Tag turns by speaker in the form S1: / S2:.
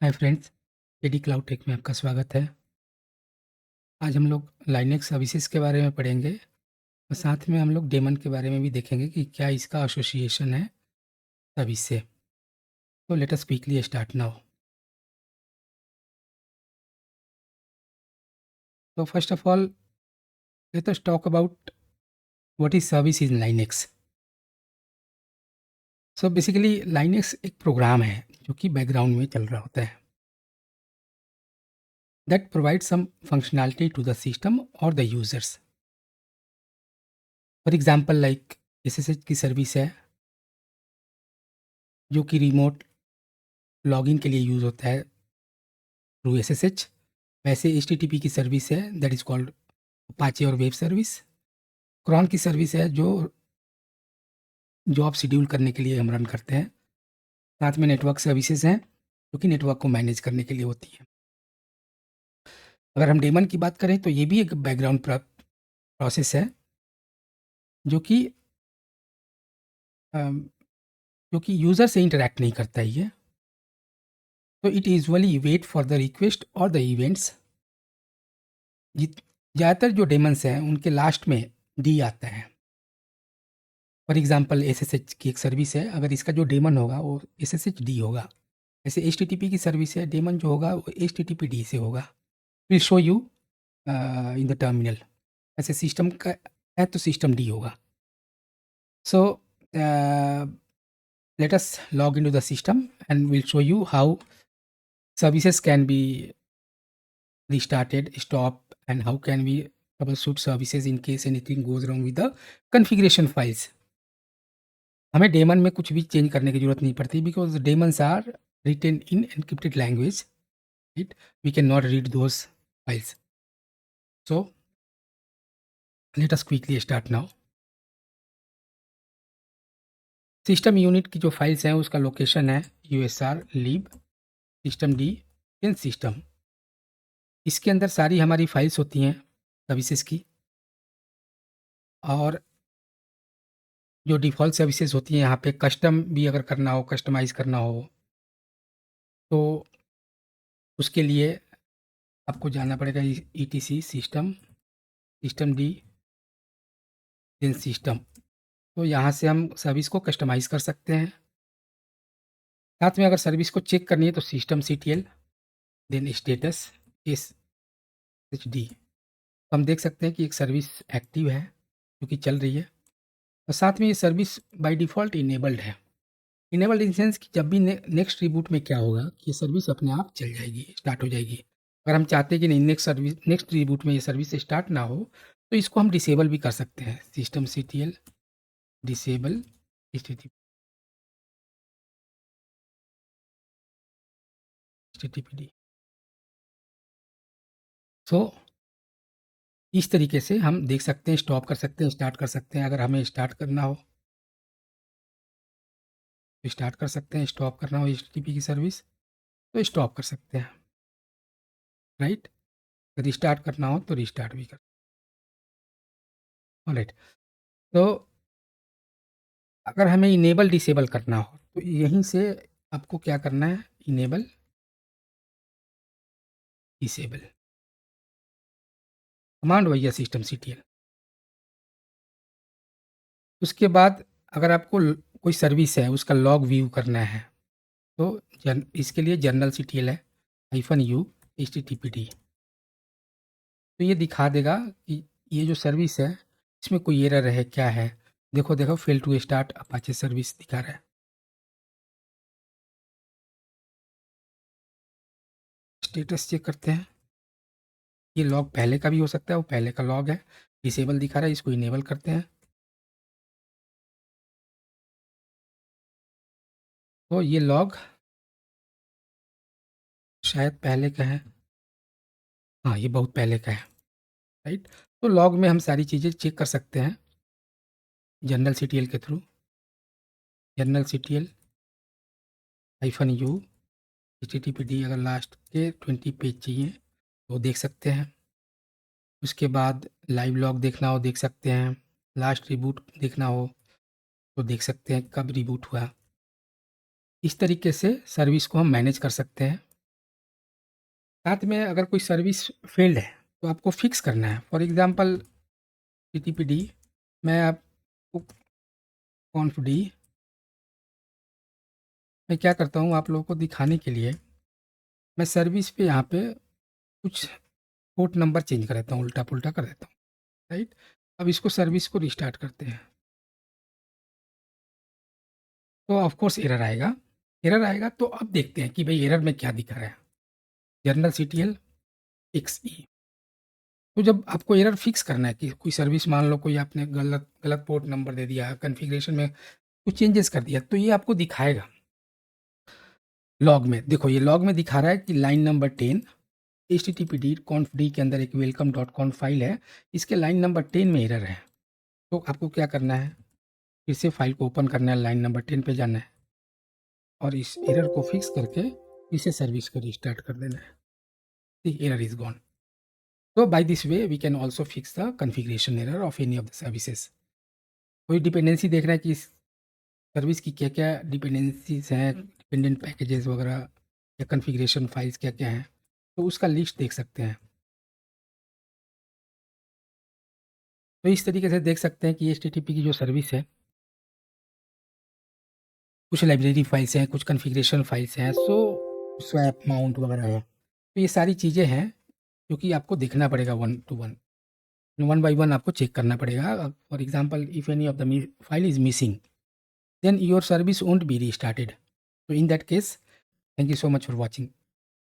S1: हाय friends, KD cloud tech में आपका स्वागत है। आज हम लोग लाइनेक्स सर्विसेज के बारे में पढ़ेंगे और साथ में हम लोग डेमन के बारे में भी देखेंगे कि क्या इसका एसोसिएशन है सर्विस से। तो let us quickly start now. तो first of all let us talk about what is service in Linux. So basically Linux एक प्रोग्राम है जो कि बैकग्राउंड में चल रहा होता है that provide some functionality to the system और the users. For example like SSH की सर्विस है जो कि रिमोट लॉगिन के लिए यूज़ होता है थ्रू एसएसएच। वैसे एचटीटीपी की सर्विस है दैट इज़ कॉल्ड अपाचे और वेब सर्विस। क्रॉन की सर्विस है जो जॉब शेड्यूल करने के लिए हम रन करते हैं। साथ में नेटवर्क सर्विसेज हैं जो कि नेटवर्क को मैनेज करने के लिए होती है। अगर हम डेमन की बात करें तो ये भी एक बैकग्राउंड प्रोसेस है जो कि अम, जो कि यूज़र से इंटरेक्ट नहीं करता है ये। तो it usually wait for the request और द इवेंट्स। ज़्यादातर जो डेमन्स हैं उनके लास्ट में डी आता है। फॉर एग्जांपल एसएसएच की एक सर्विस है, अगर इसका जो डेमन होगा वो एसएसएच डी होगा। ऐसे एचटीटीपी की सर्विस है, डेमन जो होगा वो एचटीटीपी डी से होगा। Will show you in the terminal. ऐसे सिस्टम का है तो सिस्टम डी होगा। सो let us log into the system and will show you how services can be restarted, stop, and how can we troubleshoot services in case anything goes wrong with the configuration files. हमें daemon में कुछ भी change करने की ज़रूरत नहीं पड़ती because daemons are written in encrypted language, right? We can not read those files. So let us quickly start now. System unit की जो फाइल्स हैं उसका लोकेशन है USR lib systemd in system. इसके अंदर सारी हमारी फाइल्स होती हैं सर्विसेज की, और जो डिफ़ॉल्ट सर्विसेज होती हैं यहाँ पे कस्टम भी अगर करना हो, कस्टमाइज़ करना हो, तो उसके लिए आपको जाना पड़ेगा ETC system, systemd, then system. तो यहाँ से हम सर्विस को कस्टमाइज़ कर सकते हैं। साथ में अगर सर्विस को चेक करनी है तो system CTL, then status SHD. तो हम देख सकते हैं कि एक सर्विस एक्टिव है जो कि चल रही है, और साथ में ये सर्विस बाय डिफ़ॉल्ट इनेबल्ड है। इनेबल्ड इन सेंस कि जब भी नेक्स्ट रिबूट में क्या होगा कि ये सर्विस अपने आप चल जाएगी, स्टार्ट हो जाएगी। अगर हम चाहते हैं कि नहीं नेक्स्ट रिबूट में ये सर्विस स्टार्ट ना हो, तो इसको हम डिसेबल भी कर सकते हैं। System CTL disable HTTPD. So इस तरीके से हम देख सकते हैं, स्टॉप कर सकते हैं, स्टार्ट कर सकते हैं। अगर हमें स्टार्ट करना हो तो स्टार्ट कर सकते हैं, स्टॉप करना हो एचटीटीपी की सर्विस तो स्टॉप कर सकते हैं, राइट? रिस्टार्ट करना हो तो रिस्टार्ट भी कर। ऑलराइट। तो अगर हमें इनेबल डिसेबल करना हो तो यहीं से आपको क्या करना है, इनेबल डिसेबल कमांड वही है सिस्टम सीटीएल। उसके बाद अगर आपको कोई सर्विस है उसका लॉग व्यू करना है तो इसके लिए जनरल सीटीएल है -u httpd। तो ये दिखा देगा कि ये जो सर्विस है इसमें कोई एरर है क्या है। देखो देखो fail to start Apache service दिखा रहा है। स्टेटस चेक करते हैं। ये लॉग पहले का भी हो सकता है, वो पहले का लॉग है, डिसेबल दिखा रहा है, इसको इनेबल करते हैं। तो ये लॉग शायद पहले का है, हाँ ये बहुत पहले का है, राइट? तो लॉग में हम सारी चीज़ें चेक कर सकते हैं जनरल सीटीएल के through. General CTL -u httpd अगर लास्ट के 20 पेज चाहिए तो देख सकते हैं। उसके बाद लाइव लॉग देखना हो देख सकते हैं, लास्ट रिबूट देखना हो तो देख सकते हैं कब रिबूट हुआ। इस तरीके से सर्विस को हम मैनेज कर सकते हैं साथ में अगर कोई सर्विस फेल्ड है तो आपको फिक्स करना है। फॉर एग्ज़ाम्पल HTTPD मैं आपको कॉन्फ डी मैं क्या करता हूँ आप लोगों को दिखाने के लिए मैं सर्विस पे यहाँ पे कुछ पोर्ट नंबर चेंज कर देता हूँ, उल्टा-पुल्टा कर देता हूँ, राइट? अब इसको सर्विस को रिस्टार्ट करते हैं, तो ऑफ कोर्स एरर आएगा तो अब देखते हैं कि भई एरर में क्या दिखा रहा है। जनरल CTL XE तो जब आपको एरर फिक्स करना है कि कोई सर्विस मान लो कोई आपने गलत गलत पोर्ट नंबर दे दिया, कॉन्फ़िगरेशन में कुछ चेंजेस कर दिया, तो ये आपको दिखाएगा लॉग में। देखो ये लॉग में दिखा रहा है कि line number 10 httpd conf d के अंदर एक welcome.conf फाइल है, इसके लाइन नंबर 10 में एरर है। तो आपको क्या करना है, फिर से फाइल को ओपन करना है, लाइन नंबर 10 पे जाना है और इस एरर को फिक्स करके फिर से सर्विस को रिस्टार्ट कर देना है। The error is gone. So by this way we can also fix the configuration error of any of the services। कोई डिपेंडेंसी देख रहा है कि इस सर्विस की क्या-क्या डिपेंडेंसीज़ हैं, डिपेंडेंट पैकेजेस वगैरह या कॉन्फ़िगरेशन फाइल्स क्या-क्या हैं, तो उसका लिस्ट देख सकते हैं। तो इस तरीके से देख सकते हैं कि एचटीटीपी की जो सर्विस है, कुछ लाइब्रेरी फाइल्स हैं, कुछ कॉन्फ़िगरेशन फाइल्स हैं, स्वैप, माउंट वगैरह है। तो ये सारी चीज़ें हैं, जो कि आपको देखना पड़ेगा one two one. One by one आपको चेक करना पड़ेगा। For example if any of the file is missing, then your service won't be restarted. So in that case, thank you so much for watching.